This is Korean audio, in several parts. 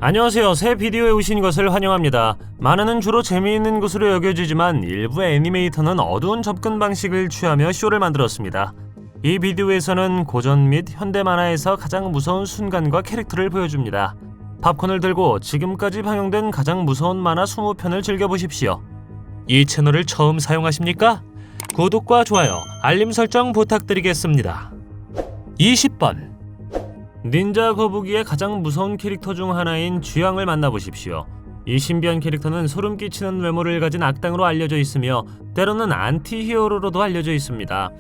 안녕하세요. 새 비디오에 오신 것을 환영합니다. 만화는 주로 재미있는 것으로 여겨지지만 일부 애니메이터는 어두운 접근 방식을 취하며 쇼를 만들었습니다. 이 비디오에서는 고전 및 현대 만화에서 가장 무서운 순간과 캐릭터를 보여줍니다. 팝콘을 들고 지금까지 방영된 가장 무서운 만화 20편을 즐겨보십시오. 이 채널을 처음 사용하십니까? 구독과 좋아요, 알림 설정 부탁드리겠습니다. 20번 닌자 거북이의 가장 무서운 캐릭터 중 하나인 쥐왕을 만나보십시오. 이 신비한 캐릭터는 소름 끼치는 외모를 가진 악당으로 알려져 있으며 때로는 안티히어로로도 알려져 있습니다.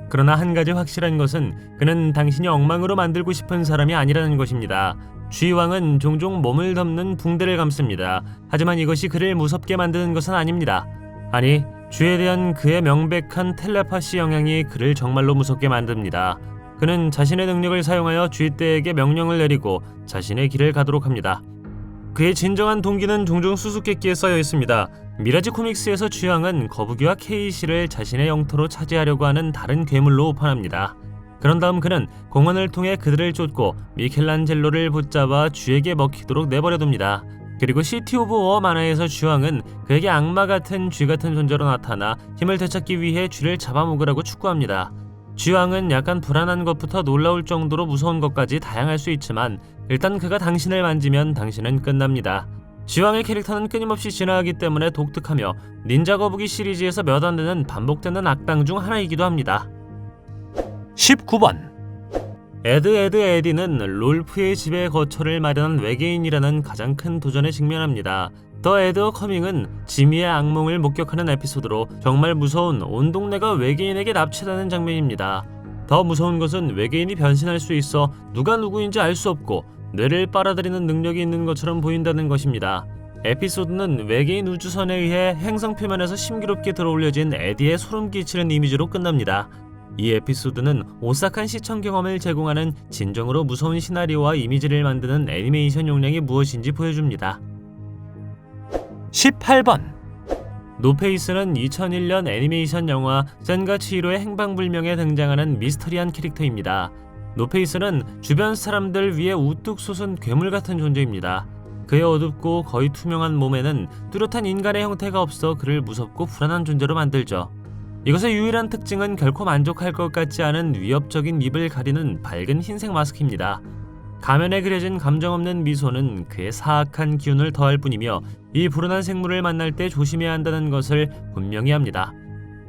그러나 한 가지 확실한 것은 그는 당신이 엉망으로 만들고 싶은 사람이 아니라는 것입니다. 쥐왕은 종종 몸을 덮는 붕대를 감습니다. 하지만 이것이 그를 무섭게 만드는 것은 아닙니다. 아니, 쥐에 대한 그의 명백한 텔레파시 영향이 그를 정말로 무섭게 만듭니다. 그는 자신의 능력을 사용하여 쥐떼에게 명령을 내리고 자신의 길을 가도록 합니다. 그의 진정한 동기는 종종 수수께끼에 써여 있습니다. 미라지 코믹스에서 쥐왕은 거북이와 케이시를 자신의 영토로 차지하려고 하는 다른 괴물로 오판합니다. 그런 다음 그는 공원을 통해 그들을 쫓고 미켈란젤로를 붙잡아 쥐에게 먹히도록 내버려둡니다. 그리고 시티 오브 워 만화에서 쥐왕은 그에게 악마 같은 쥐 같은 존재로 나타나 힘을 되찾기 위해 쥐를 잡아먹으라고 촉구합니다. 쥐왕은 약간 불안한 것부터 놀라울 정도로 무서운 것까지 다양할 수 있지만 일단 그가 당신을 만지면 당신은 끝납니다. 쥐왕의 캐릭터는 끊임없이 진화하기 때문에 독특하며 닌자 거북이 시리즈에서 몇 안 되는 반복되는 악당 중 하나이기도 합니다. 19번 에디는 롤프의 집에 거처를 마련한 외계인이라는 가장 큰 도전에 직면합니다. 더 에드 커밍은 지미의 악몽을 목격하는 에피소드로 정말 무서운 온 동네가 외계인에게 납치되는 장면입니다. 더 무서운 것은 외계인이 변신할 수 있어 누가 누구인지 알 수 없고 뇌를 빨아들이는 능력이 있는 것처럼 보인다는 것입니다. 에피소드는 외계인 우주선에 의해 행성 표면에서 심기롭게 들어올려진 에디의 소름 끼치는 이미지로 끝납니다. 이 에피소드는 오싹한 시청 경험을 제공하는 진정으로 무서운 시나리오와 이미지를 만드는 애니메이션 용량이 무엇인지 보여줍니다. 18번 노페이스는 2001년 애니메이션 영화 센과 치히로의 행방불명에 등장하는 미스터리한 캐릭터입니다. 노페이스는 주변 사람들 위에 우뚝 솟은 괴물 같은 존재입니다. 그의 어둡고 거의 투명한 몸에는 뚜렷한 인간의 형태가 없어 그를 무섭고 불안한 존재로 만들죠. 이것의 유일한 특징은 결코 만족할 것 같지 않은 위협적인 입을 가리는 밝은 흰색 마스크입니다. 가면에 그려진 감정 없는 미소는 그의 사악한 기운을 더할 뿐이며 이 불운한 생물을 만날 때 조심해야 한다는 것을 분명히 합니다.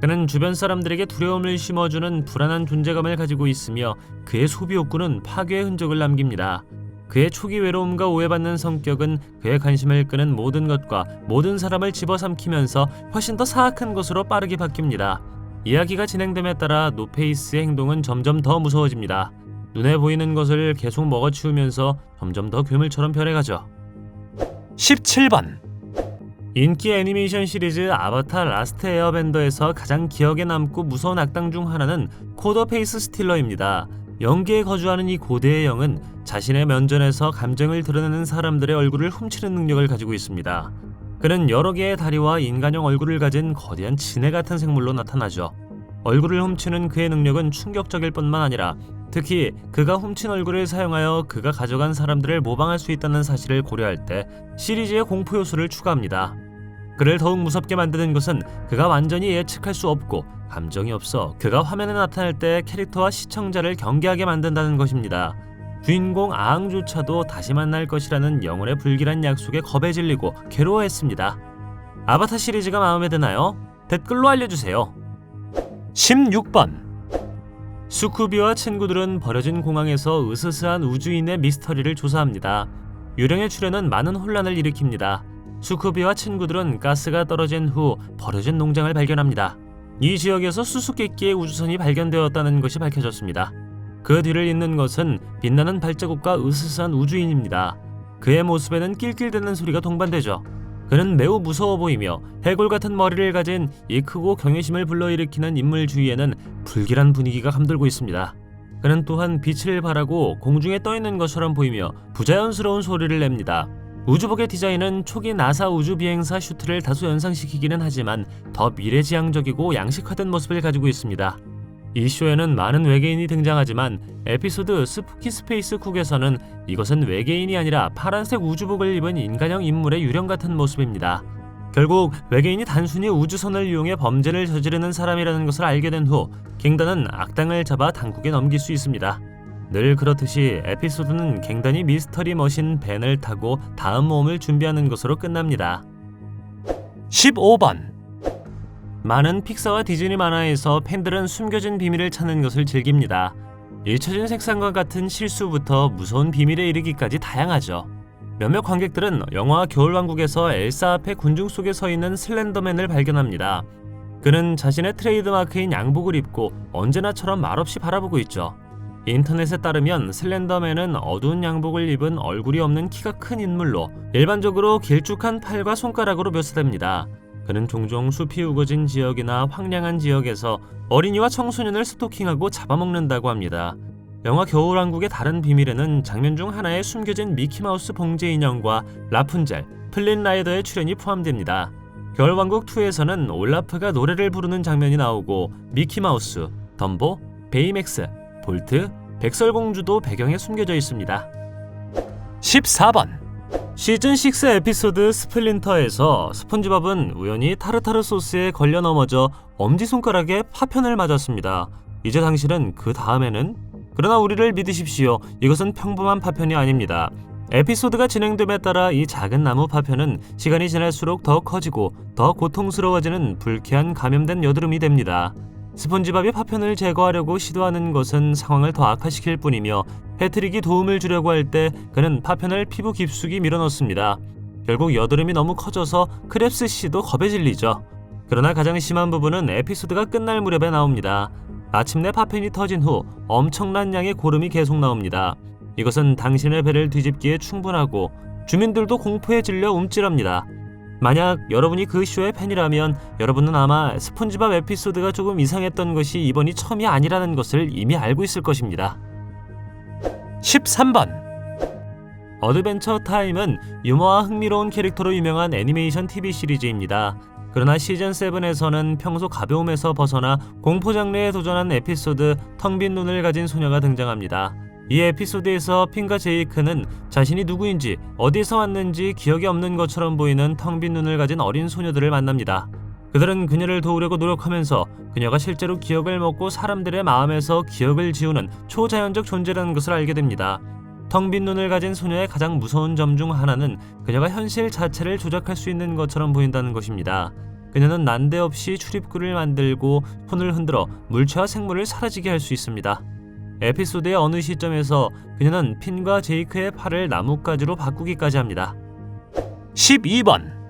그는 주변 사람들에게 두려움을 심어주는 불안한 존재감을 가지고 있으며 그의 소비 욕구는 파괴의 흔적을 남깁니다. 그의 초기 외로움과 오해받는 성격은 그의 관심을 끄는 모든 것과 모든 사람을 집어삼키면서 훨씬 더 사악한 것으로 빠르게 바뀝니다. 이야기가 진행됨에 따라 노페이스의 행동은 점점 더 무서워집니다. 눈에 보이는 것을 계속 먹어치우면서 점점 더 괴물처럼 변해가죠. 17번 인기 애니메이션 시리즈 아바타 라스트 에어밴더에서 가장 기억에 남고 무서운 악당 중 하나는 코더 페이스 스틸러입니다. 영계에 거주하는 이 고대의 영은 자신의 면전에서 감정을 드러내는 사람들의 얼굴을 훔치는 능력을 가지고 있습니다. 그는 여러 개의 다리와 인간형 얼굴을 가진 거대한 지네 같은 생물로 나타나죠. 얼굴을 훔치는 그의 능력은 충격적일 뿐만 아니라 특히 그가 훔친 얼굴을 사용하여 그가 가져간 사람들을 모방할 수 있다는 사실을 고려할 때 시리즈의 공포 요소를 추가합니다. 그를 더욱 무섭게 만드는 것은 그가 완전히 예측할 수 없고 감정이 없어 그가 화면에 나타날 때 캐릭터와 시청자를 경계하게 만든다는 것입니다. 주인공 아앙조차도 다시 만날 것이라는 영혼의 불길한 약속에 겁에 질리고 괴로워했습니다. 아바타 시리즈가 마음에 드나요? 댓글로 알려주세요. 16번 수쿠비와 친구들은 버려진 공항에서 으스스한 우주인의 미스터리를 조사합니다. 유령의 출현은 많은 혼란을 일으킵니다. 수쿠비와 친구들은 가스가 떨어진 후 버려진 농장을 발견합니다. 이 지역에서 수수께끼의 우주선이 발견되었다는 것이 밝혀졌습니다. 그 뒤를 잇는 것은 빛나는 발자국과 으스스한 우주인입니다. 그의 모습에는 낄낄대는 소리가 동반되죠. 그는 매우 무서워 보이며 해골 같은 머리를 가진 이 크고 경외심을 불러일으키는 인물 주위에는 불길한 분위기가 감돌고 있습니다. 그는 또한 빛을 발하고 공중에 떠있는 것처럼 보이며 부자연스러운 소리를 냅니다. 우주복의 디자인은 초기 나사 우주 비행사 슈트를 다소 연상시키기는 하지만 더 미래지향적이고 양식화된 모습을 가지고 있습니다. 이 쇼에는 많은 외계인이 등장하지만 에피소드 스푸키 스페이스 쿡에서는 이것은 외계인이 아니라 파란색 우주복을 입은 인간형 인물의 유령 같은 모습입니다. 결국 외계인이 단순히 우주선을 이용해 범죄를 저지르는 사람이라는 것을 알게 된 후 갱단은 악당을 잡아 당국에 넘길 수 있습니다. 늘 그렇듯이 에피소드는 갱단이 미스터리 머신 벤을 타고 다음 모험을 준비하는 것으로 끝납니다. 15번. 많은 픽사와 디즈니 만화에서 팬들은 숨겨진 비밀을 찾는 것을 즐깁니다. 잊혀진 색상과 같은 실수부터 무서운 비밀에 이르기까지 다양하죠. 몇몇 관객들은 영화 겨울왕국에서 엘사 앞에 군중 속에 서 있는 슬렌더맨을 발견합니다. 그는 자신의 트레이드마크인 양복을 입고 언제나처럼 말없이 바라보고 있죠. 인터넷에 따르면 슬렌더맨은 어두운 양복을 입은 얼굴이 없는 키가 큰 인물로 일반적으로 길쭉한 팔과 손가락으로 묘사됩니다. 그는 종종 숲이 우거진 지역이나 황량한 지역에서 어린이와 청소년을 스토킹하고 잡아먹는다고 합니다. 영화 겨울왕국의 다른 비밀에는 장면 중 하나에 숨겨진 미키마우스 봉제 인형과 라푼젤, 플린라이더의 출연이 포함됩니다. 겨울왕국2에서는 올라프가 노래를 부르는 장면이 나오고 미키마우스, 덤보, 베이맥스, 볼트, 백설공주도 배경에 숨겨져 있습니다. 14번. 시즌6 에피소드 스플린터에서 스폰지밥은 우연히 타르타르 소스에 걸려 넘어져 엄지손가락에 파편을 맞았습니다. 이제 당신은 그 다음에는? 그러나 우리를 믿으십시오. 이것은 평범한 파편이 아닙니다. 에피소드가 진행됨에 따라 이 작은 나무 파편은 시간이 지날수록 더 커지고 더 고통스러워지는 불쾌한 감염된 여드름이 됩니다. 스폰지밥이 파편을 제거하려고 시도하는 것은 상황을 더 악화시킬 뿐이며 패트릭이 도움을 주려고 할 때 그는 파편을 피부 깊숙이 밀어넣습니다. 결국 여드름이 너무 커져서 크랩스 씨도 겁에 질리죠. 그러나 가장 심한 부분은 에피소드가 끝날 무렵에 나옵니다. 마침내 파편이 터진 후 엄청난 양의 고름이 계속 나옵니다. 이것은 당신의 배를 뒤집기에 충분하고 주민들도 공포에 질려 움찔합니다. 만약 여러분이 그 쇼의 팬이라면 여러분은 아마 스폰지밥 에피소드가 조금 이상했던 것이 이번이 처음이 아니라는 것을 이미 알고 있을 것입니다. 13번. 어드벤처 타임은 유머와 흥미로운 캐릭터로 유명한 애니메이션 TV 시리즈입니다. 그러나 시즌7에서는 평소 가벼움에서 벗어나 공포 장르에 도전한 에피소드 텅 빈 눈을 가진 소녀가 등장합니다. 이 에피소드에서 핀과 제이크는 자신이 누구인지 어디서 왔는지 기억이 없는 것처럼 보이는 텅 빈 눈을 가진 어린 소녀들을 만납니다. 그들은 그녀를 도우려고 노력하면서 그녀가 실제로 기억을 먹고 사람들의 마음에서 기억을 지우는 초자연적 존재라는 것을 알게 됩니다. 텅 빈 눈을 가진 소녀의 가장 무서운 점 중 하나는 그녀가 현실 자체를 조작할 수 있는 것처럼 보인다는 것입니다. 그녀는 난데없이 출입구를 만들고 손을 흔들어 물체와 생물을 사라지게 할 수 있습니다. 에피소드의 어느 시점에서 그녀는 핀과 제이크의 팔을 나뭇가지로 바꾸기까지 합니다. 12번.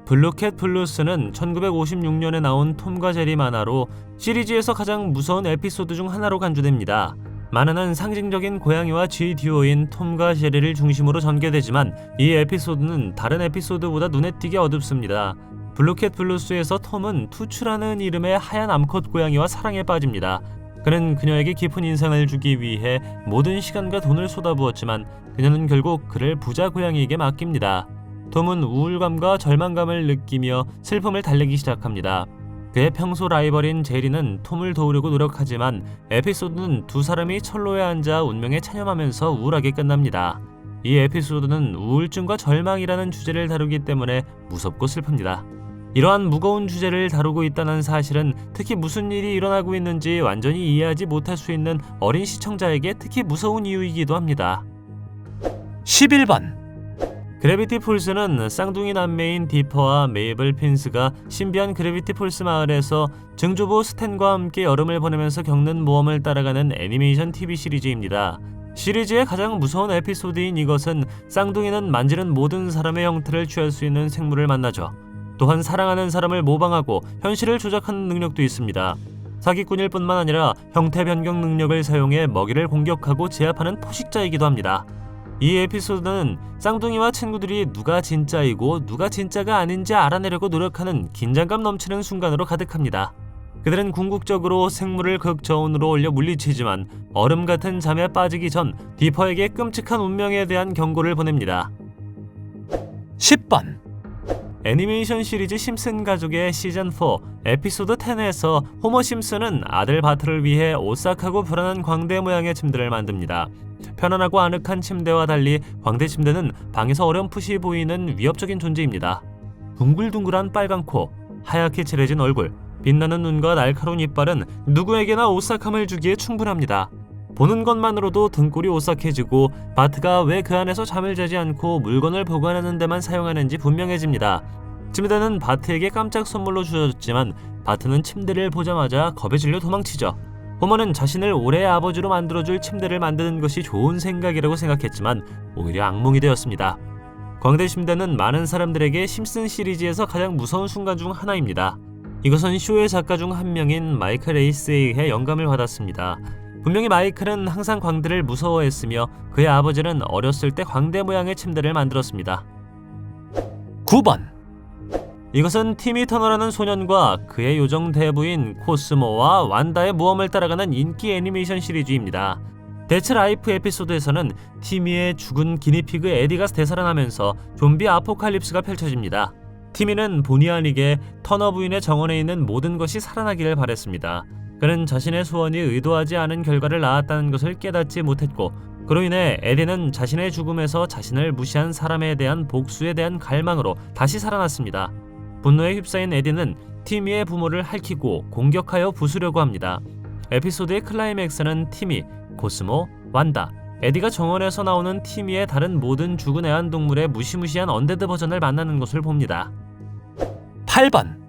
블루캣 블루스는 1956년에 나온 톰과 제리 만화로 시리즈에서 가장 무서운 에피소드 중 하나로 간주됩니다. 만화는 상징적인 고양이와 쥐 듀오인 톰과 제리를 중심으로 전개되지만 이 에피소드는 다른 에피소드보다 눈에 띄게 어둡습니다. 블루캣 블루스에서 톰은 투추라는 이름의 하얀 암컷 고양이와 사랑에 빠집니다. 그는 그녀에게 깊은 인상을 주기 위해 모든 시간과 돈을 쏟아부었지만 그녀는 결국 그를 부자 고양이에게 맡깁니다. 톰은 우울감과 절망감을 느끼며 슬픔을 달래기 시작합니다. 그의 평소 라이벌인 제리는 톰을 도우려고 노력하지만 에피소드는 두 사람이 철로에 앉아 운명에 체념하면서 우울하게 끝납니다. 이 에피소드는 우울증과 절망이라는 주제를 다루기 때문에 무섭고 슬픕니다. 이러한 무거운 주제를 다루고 있다는 사실은 특히 무슨 일이 일어나고 있는지 완전히 이해하지 못할 수 있는 어린 시청자에게 특히 무서운 이유이기도 합니다. 11번. 그래비티 폴스는 쌍둥이 남매인 디퍼와 메이블 핀스가 신비한 그래비티 폴스 마을에서 증조부 스탠과 함께 여름을 보내면서 겪는 모험을 따라가는 애니메이션 TV 시리즈입니다. 시리즈의 가장 무서운 에피소드인 이것은 쌍둥이는 만지는 모든 사람의 형태를 취할 수 있는 생물을 만나죠. 또한 사랑하는 사람을 모방하고 현실을 조작하는 능력도 있습니다. 사기꾼일 뿐만 아니라 형태 변경 능력을 사용해 먹이를 공격하고 제압하는 포식자이기도 합니다. 이 에피소드는 쌍둥이와 친구들이 누가 진짜이고 누가 진짜가 아닌지 알아내려고 노력하는 긴장감 넘치는 순간으로 가득합니다. 그들은 궁극적으로 생물을 극저온으로 올려 물리치지만 얼음 같은 잠에 빠지기 전 디퍼에게 끔찍한 운명에 대한 경고를 보냅니다. 10번. 애니메이션 시리즈 심슨 가족의 시즌4 에피소드 10에서 호머 심슨은 아들 바트를 위해 오싹하고 불안한 광대 모양의 침대를 만듭니다. 편안하고 아늑한 침대와 달리 광대 침대는 방에서 어렴풋이 보이는 위협적인 존재입니다. 둥글둥글한 빨간 코, 하얗게 칠해진 얼굴, 빛나는 눈과 날카로운 이빨은 누구에게나 오싹함을 주기에 충분합니다. 보는 것만으로도 등골이 오싹해지고 바트가 왜 그 안에서 잠을 자지 않고 물건을 보관하는 데만 사용하는지 분명해집니다. 침대는 바트에게 깜짝 선물로 주어졌지만 바트는 침대를 보자마자 겁에 질려 도망치죠. 호머는 자신을 올해의 아버지로 만들어줄 침대를 만드는 것이 좋은 생각이라고 생각했지만 오히려 악몽이 되었습니다. 광대 침대는 많은 사람들에게 심슨 시리즈에서 가장 무서운 순간 중 하나입니다. 이것은 쇼의 작가 중 한 명인 마이클 에이스에 의해 영감을 받았습니다. 분명히 마이클은 항상 광대를 무서워했으며 그의 아버지는 어렸을 때 광대 모양의 침대를 만들었습니다. 9번. 이것은 티미 터너라는 소년과 그의 요정 대부인 코스모와 완다의 모험을 따라가는 인기 애니메이션 시리즈입니다. 데츠 라이프 에피소드에서는 티미의 죽은 기니피그 에디가 되살아나면서 좀비 아포칼립스가 펼쳐집니다. 티미는 본의 아니게 터너 부인의 정원에 있는 모든 것이 살아나기를 바랬습니다. 그는 자신의 소원이 의도하지 않은 결과를 낳았다는 것을 깨닫지 못했고 그로 인해 에디는 자신의 죽음에서 자신을 무시한 사람에 대한 복수에 대한 갈망으로 다시 살아났습니다. 분노에 휩싸인 에디는 티미의 부모를 핥히고 공격하여 부수려고 합니다. 에피소드의 클라이맥스는 티미, 코스모, 완다, 에디가 정원에서 나오는 티미의 다른 모든 죽은 애완동물의 무시무시한 언데드 버전을 만나는 것을 봅니다. 8번.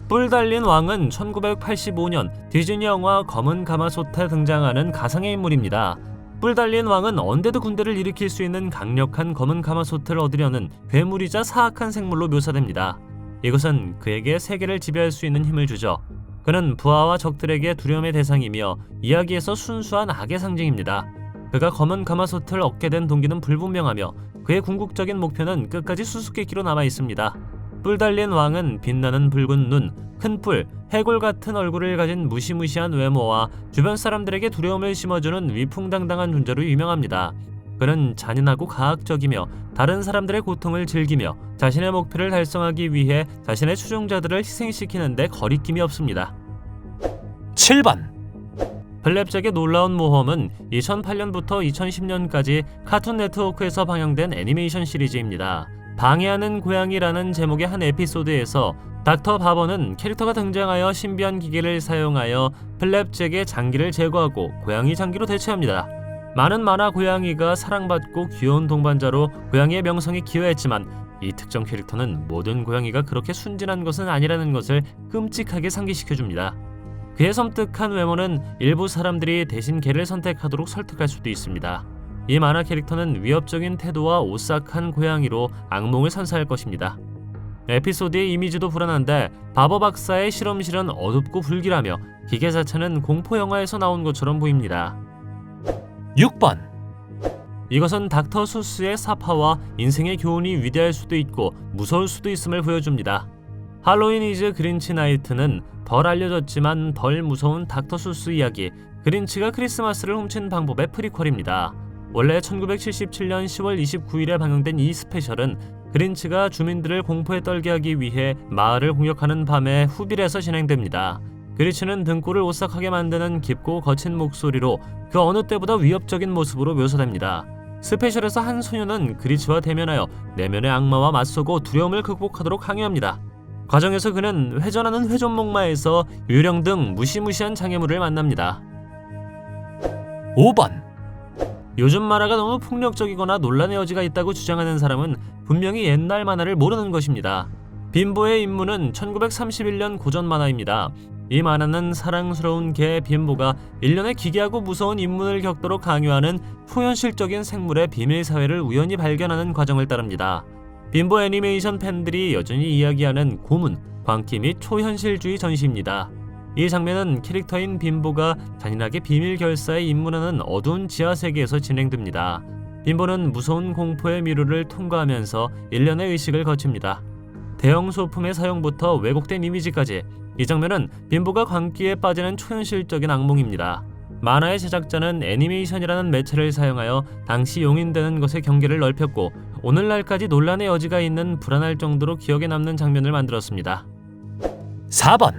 뿔 달린 왕은 1985년 디즈니 영화 검은 가마솥에 등장하는 가상의 인물입니다. 뿔 달린 왕은 언데드 군대를 일으킬 수 있는 강력한 검은 가마솥을 얻으려는 괴물이자 사악한 생물로 묘사됩니다. 이것은 그에게 세계를 지배할 수 있는 힘을 주죠. 그는 부하와 적들에게 두려움의 대상이며 이야기에서 순수한 악의 상징입니다. 그가 검은 가마솥을 얻게 된 동기는 불분명하며 그의 궁극적인 목표는 끝까지 수수께끼로 남아 있습니다. 뿔 달린 왕은 빛나는 붉은 눈, 큰 뿔, 해골 같은 얼굴을 가진 무시무시한 외모와 주변 사람들에게 두려움을 심어주는 위풍당당한 존재로 유명합니다. 그는 잔인하고 가학적이며 다른 사람들의 고통을 즐기며 자신의 목표를 달성하기 위해 자신의 추종자들을 희생시키는데 거리낌이 없습니다. 7번. 블랙잭의 놀라운 모험은 2008년부터 2010년까지 카툰 네트워크에서 방영된 애니메이션 시리즈입니다. 방해하는 고양이라는 제목의 한 에피소드에서 닥터 바버는 캐릭터가 등장하여 신비한 기계를 사용하여 블랙잭의 장기를 제거하고 고양이 장기로 대체합니다. 많은 만화 고양이가 사랑받고 귀여운 동반자로 고양이의 명성에 기여했지만 이 특정 캐릭터는 모든 고양이가 그렇게 순진한 것은 아니라는 것을 끔찍하게 상기시켜줍니다. 그의 섬뜩한 외모는 일부 사람들이 대신 개를 선택하도록 설득할 수도 있습니다. 이 만화 캐릭터는 위협적인 태도와 오싹한 고양이로 악몽을 선사할 것입니다. 에피소드의 이미지도 불안한데 바버 박사의 실험실은 어둡고 불길하며 기계 자체는 공포 영화에서 나온 것처럼 보입니다. 6번. 이것은 닥터 수스의 사파와 인생의 교훈이 위대할 수도 있고 무서울 수도 있음을 보여줍니다. 할로윈 이즈 그린치 나이트는 덜 알려졌지만 덜 무서운 닥터 수스 이야기, 그린치가 크리스마스를 훔친 방법의 프리퀄입니다. 원래 1977년 10월 29일에 방영된 이 스페셜은 그린치가 주민들을 공포에 떨게 하기 위해 마을을 공격하는 밤에 후빌에서 진행됩니다. 그린치는 등골을 오싹하게 만드는 깊고 거친 목소리로 그 어느 때보다 위협적인 모습으로 묘사됩니다. 스페셜에서 한 소녀는 그린치와 대면하여 내면의 악마와 맞서고 두려움을 극복하도록 강요합니다. 과정에서 그는 회전하는 회전목마에서 유령 등 무시무시한 장애물을 만납니다. 5번. 요즘 만화가 너무 폭력적이거나 논란의 여지가 있다고 주장하는 사람은 분명히 옛날 만화를 모르는 것입니다. 빈보의 임무는 1931년 고전 만화입니다. 이 만화는 사랑스러운 개 빈보가 일련의 기괴하고 무서운 인문을 겪도록 강요하는 초현실적인 생물의 비밀 사회를 우연히 발견하는 과정을 따릅니다. 빈보 애니메이션 팬들이 여전히 이야기하는 고문, 광기 및 초현실주의 전시입니다. 이 장면은 캐릭터인 빈보가 잔인하게 비밀 결사에 입문하는 어두운 지하 세계에서 진행됩니다. 빈보는 무서운 공포의 미로를 통과하면서 일련의 의식을 거칩니다. 대형 소품의 사용부터 왜곡된 이미지까지 이 장면은 빈보가 광기에 빠지는 초현실적인 악몽입니다. 만화의 제작자는 애니메이션이라는 매체를 사용하여 당시 용인되는 것의 경계를 넓혔고 오늘날까지 논란의 여지가 있는 불안할 정도로 기억에 남는 장면을 만들었습니다. 4번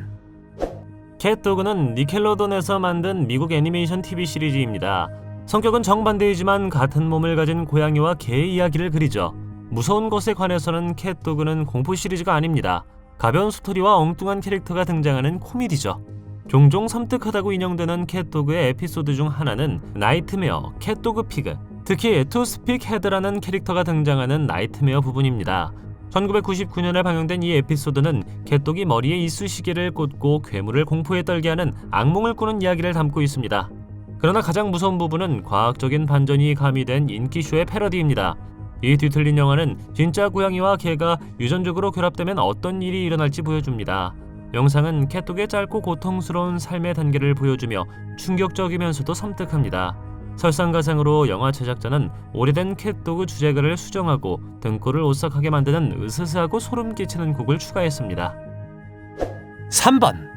캣도그는 니켈로돈에서 만든 미국 애니메이션 TV 시리즈입니다. 성격은 정반대이지만 같은 몸을 가진 고양이와 개의 이야기를 그리죠. 무서운 것에 관해서는 캣도그는 공포 시리즈가 아닙니다. 가벼운 스토리와 엉뚱한 캐릭터가 등장하는 코미디죠. 종종 섬뜩하다고 인용되는 캣도그의 에피소드 중 하나는 나이트메어, 캣도그 피그, 특히 투스픽 헤드라는 캐릭터가 등장하는 나이트메어 부분입니다. 1999년에 방영된 이 에피소드는 캣독이 머리에 이쑤시개를 꽂고 괴물을 공포에 떨게 하는 악몽을 꾸는 이야기를 담고 있습니다. 그러나 가장 무서운 부분은 과학적인 반전이 가미된 인기쇼의 패러디입니다. 이 뒤틀린 영화는 진짜 고양이와 개가 유전적으로 결합되면 어떤 일이 일어날지 보여줍니다. 영상은 캣독의 짧고 고통스러운 삶의 단계를 보여주며 충격적이면서도 섬뜩합니다. 설상가상으로 영화 제작자는 오래된 캣도그 주제가를 수정하고 등골을 오싹하게 만드는 으스스하고 소름 끼치는 곡을 추가했습니다. 3번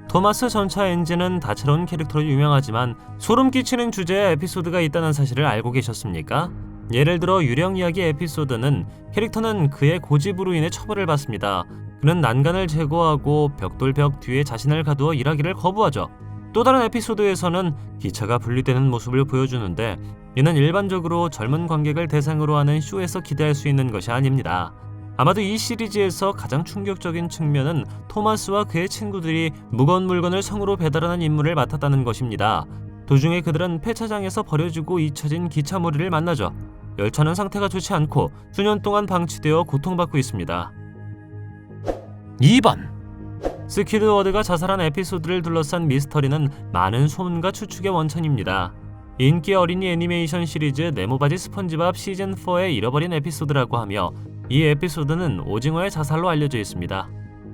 토마스 전차 엔진은 다채로운 캐릭터로 유명하지만 소름 끼치는 주제의 에피소드가 있다는 사실을 알고 계셨습니까? 예를 들어 유령 이야기 에피소드는 캐릭터는 그의 고집으로 인해 처벌을 받습니다. 그는 난간을 제거하고 벽돌 벽 뒤에 자신을 가두어 일하기를 거부하죠. 또 다른 에피소드에서는 기차가 분리되는 모습을 보여주는데 이는 일반적으로 젊은 관객을 대상으로 하는 쇼에서 기대할 수 있는 것이 아닙니다. 아마도 이 시리즈에서 가장 충격적인 측면은 토마스와 그의 친구들이 무거운 물건을 성으로 배달하는 임무를 맡았다는 것입니다. 도중에 그들은 폐차장에서 버려지고 잊혀진 기차 무리를 만나죠. 열차는 상태가 좋지 않고 수년 동안 방치되어 고통받고 있습니다. 2번 스퀴드워드가 자살한 에피소드를 둘러싼 미스터리는 많은 소문과 추측의 원천입니다. 인기 어린이 애니메이션 시리즈 네모바지 스펀지밥 시즌4의 잃어버린 에피소드라고 하며 이 에피소드는 오징어의 자살로 알려져 있습니다.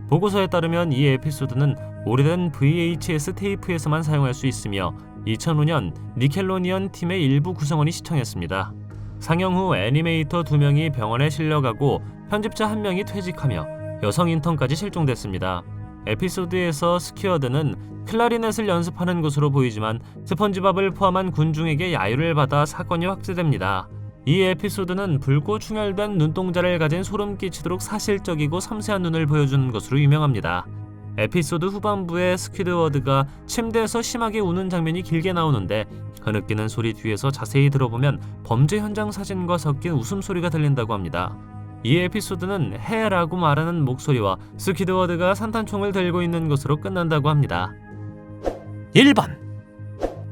보고서에 따르면 이 에피소드는 오래된 VHS 테이프에서만 사용할 수 있으며 2005년 니켈로니언 팀의 일부 구성원이 시청했습니다. 상영 후 애니메이터 2명이 병원에 실려가고 편집자 1명이 퇴직하며 여성 인턴까지 실종됐습니다. 에피소드에서 스퀴어드는 클라리넷을 연습하는 것으로 보이지만 스펀지밥을 포함한 군중에게 야유를 받아 사건이 확대됩니다. 이 에피소드는 붉고 충혈된 눈동자를 가진 소름 끼치도록 사실적이고 섬세한 눈을 보여주는 것으로 유명합니다. 에피소드 후반부에 스퀴드워드가 침대에서 심하게 우는 장면이 길게 나오는데 흐느끼는 소리 뒤에서 자세히 들어보면 범죄 현장 사진과 섞인 웃음소리가 들린다고 합니다. 이 에피소드는 해라고 말하는 목소리와 스퀴드워드가 산탄총을 들고 있는 것으로 끝난다고 합니다. 1번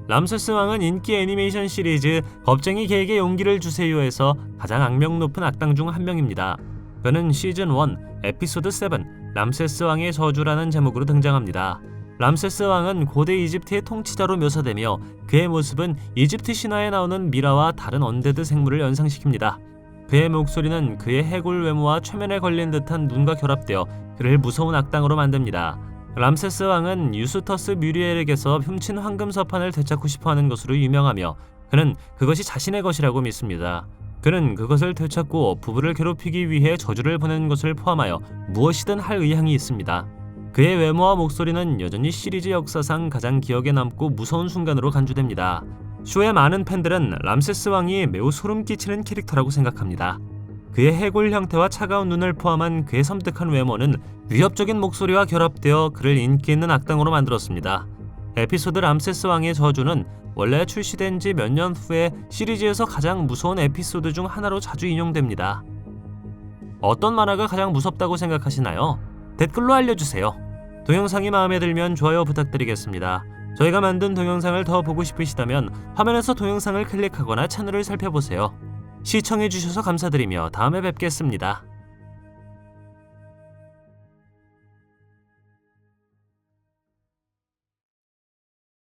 람세스 왕은 인기 애니메이션 시리즈 겁쟁이 개에게 용기를 주세요에서 가장 악명 높은 악당 중 한 명입니다. 그는 시즌 1 에피소드 7 람세스 왕의 저주라는 제목으로 등장합니다. 람세스 왕은 고대 이집트의 통치자로 묘사되며 그의 모습은 이집트 신화에 나오는 미라와 다른 언데드 생물을 연상시킵니다. 그의 목소리는 그의 해골 외모와 최면에 걸린 듯한 눈과 결합되어 그를 무서운 악당으로 만듭니다. 람세스 왕은 유스터스 뮤리엘에게서 훔친 황금 서판을 되찾고 싶어하는 것으로 유명하며 그는 그것이 자신의 것이라고 믿습니다. 그는 그것을 되찾고 부부를 괴롭히기 위해 저주를 보낸 것을 포함하여 무엇이든 할 의향이 있습니다. 그의 외모와 목소리는 여전히 시리즈 역사상 가장 기억에 남고 무서운 순간으로 간주됩니다. 쇼의 많은 팬들은 람세스 왕이 매우 소름 끼치는 캐릭터라고 생각합니다. 그의 해골 형태와 차가운 눈을 포함한 그의 섬뜩한 외모는 위협적인 목소리와 결합되어 그를 인기 있는 악당으로 만들었습니다. 에피소드 람세스 왕의 저주는 원래 출시된 지 몇 년 후에 시리즈에서 가장 무서운 에피소드 중 하나로 자주 인용됩니다. 어떤 만화가 가장 무섭다고 생각하시나요? 댓글로 알려주세요. 동영상이 마음에 들면 좋아요 부탁드리겠습니다. 저희가 만든 동영상을 더 보고 싶으시다면 화면에서 동영상을 클릭하거나 채널을 살펴보세요. 시청해주셔서 감사드리며 다음에 뵙겠습니다.